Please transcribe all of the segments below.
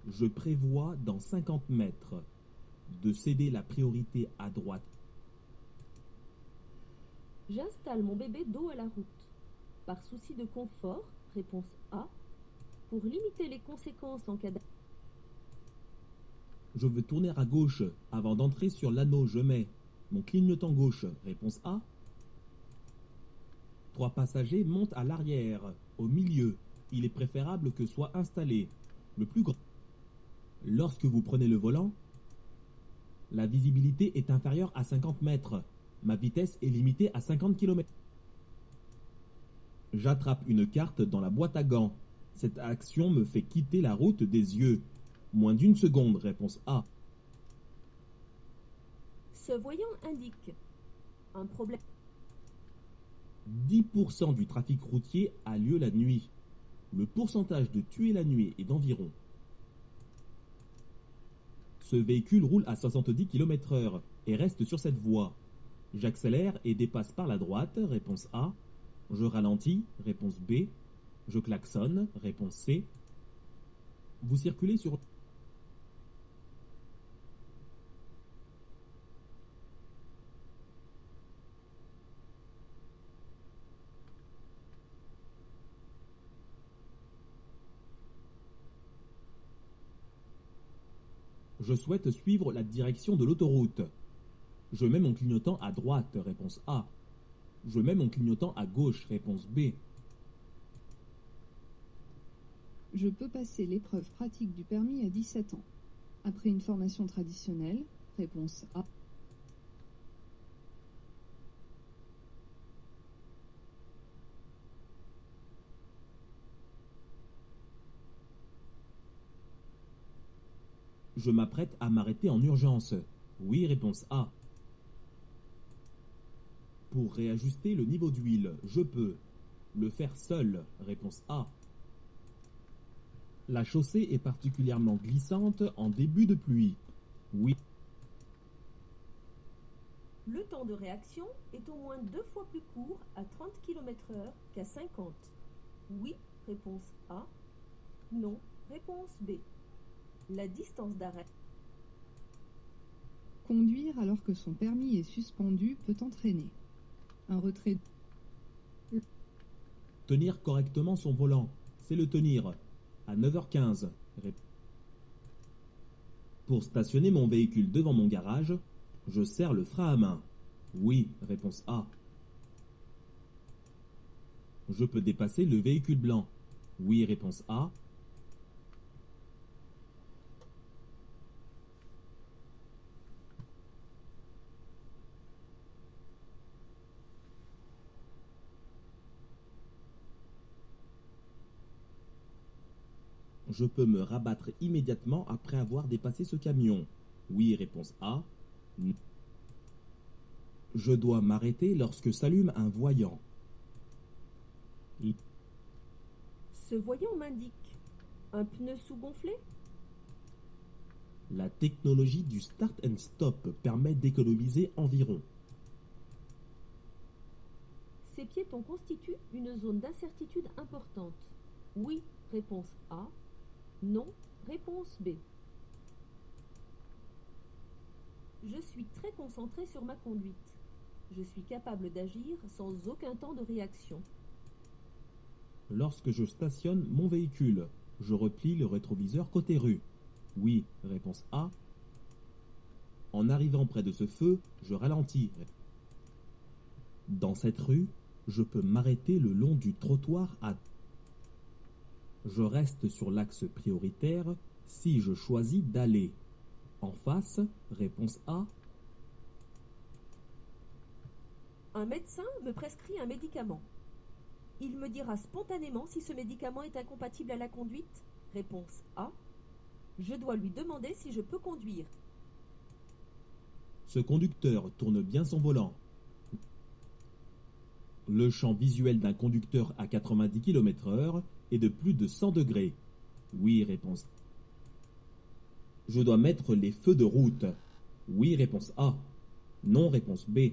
Je prévois dans 50 mètres de céder la priorité à droite. J'installe mon bébé dos à la route. Par souci de confort, réponse A. Pour limiter les conséquences en cas d'accident. Je veux tourner à gauche avant d'entrer sur l'anneau. Je mets mon clignotant gauche. Réponse A. 3 passagers montent à l'arrière, au milieu. Il est préférable que soit installé le plus grand. Lorsque vous prenez le volant, la visibilité est inférieure à 50 mètres. Ma vitesse est limitée à 50 km. J'attrape une carte dans la boîte à gants. Cette action me fait quitter la route des yeux. Moins d'1 seconde. Réponse A. Ce voyant indique un problème. 10% du trafic routier a lieu la nuit. Le pourcentage de tués la nuit est d'environ. Ce véhicule roule à 70 km/h et reste sur cette voie. J'accélère et dépasse par la droite. Réponse A. Je ralentis. Réponse B. Je klaxonne. Réponse C. Vous circulez sur... Je souhaite suivre la direction de l'autoroute. Je mets mon clignotant à droite. Réponse A. Je mets mon clignotant à gauche. Réponse B. Je peux passer l'épreuve pratique du permis à 17 ans. Après une formation traditionnelle, réponse A. Je m'apprête à m'arrêter en urgence. Oui, réponse A. Pour réajuster le niveau d'huile, je peux le faire seul. Réponse A. La chaussée est particulièrement glissante en début de pluie. Oui. Le temps de réaction est au moins 2 fois plus court à 30 km/h qu'à 50. Oui, réponse A. Non, réponse B. La distance d'arrêt. Conduire alors que son permis est suspendu peut entraîner un retrait. Tenir correctement son volant, c'est le tenir à 9h15. Pour stationner mon véhicule devant mon garage, je serre le frein à main. Oui, réponse A. Je peux dépasser le véhicule blanc. Oui, réponse A. Je peux me rabattre immédiatement après avoir dépassé ce camion. Oui, réponse A. Je dois m'arrêter lorsque s'allume un voyant. Ce voyant m'indique un pneu sous-gonflé. La technologie du start and stop permet d'économiser environ. Ces piétons constituent une zone d'incertitude importante. Oui, réponse A. Non, réponse B. Je suis très concentré sur ma conduite. Je suis capable d'agir sans aucun temps de réaction. Lorsque je stationne mon véhicule, je replie le rétroviseur côté rue. Oui, réponse A. En arrivant près de ce feu, je ralentis. Dans cette rue, je peux m'arrêter le long du trottoir à... Je reste sur l'axe prioritaire si je choisis d'aller. En face, réponse A. Un médecin me prescrit un médicament. Il me dira spontanément si ce médicament est incompatible à la conduite. Réponse A. Je dois lui demander si je peux conduire. Ce conducteur tourne bien son volant. Le champ visuel d'un conducteur à 90 km/h est de plus de 100 degrés. Oui, réponse. Je dois mettre les feux de route. Oui, réponse A. Non, réponse B.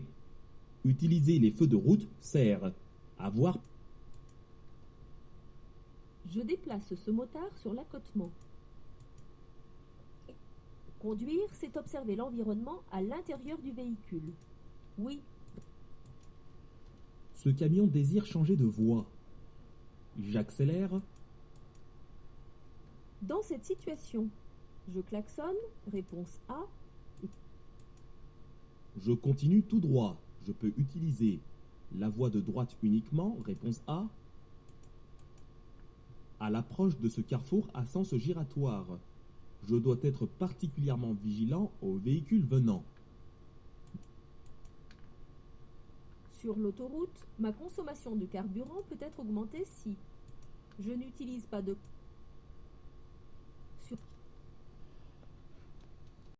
Utiliser les feux de route sert à voir. Je déplace ce motard sur l'accotement. Conduire, c'est observer l'environnement à l'intérieur du véhicule. Oui. Ce camion désire changer de voie. J'accélère. Dans cette situation, je klaxonne, réponse A. Je continue tout droit. Je peux utiliser la voie de droite uniquement, réponse A. À l'approche de ce carrefour à sens giratoire, je dois être particulièrement vigilant aux véhicules venant. Sur l'autoroute, ma consommation de carburant peut être augmentée si je n'utilise pas de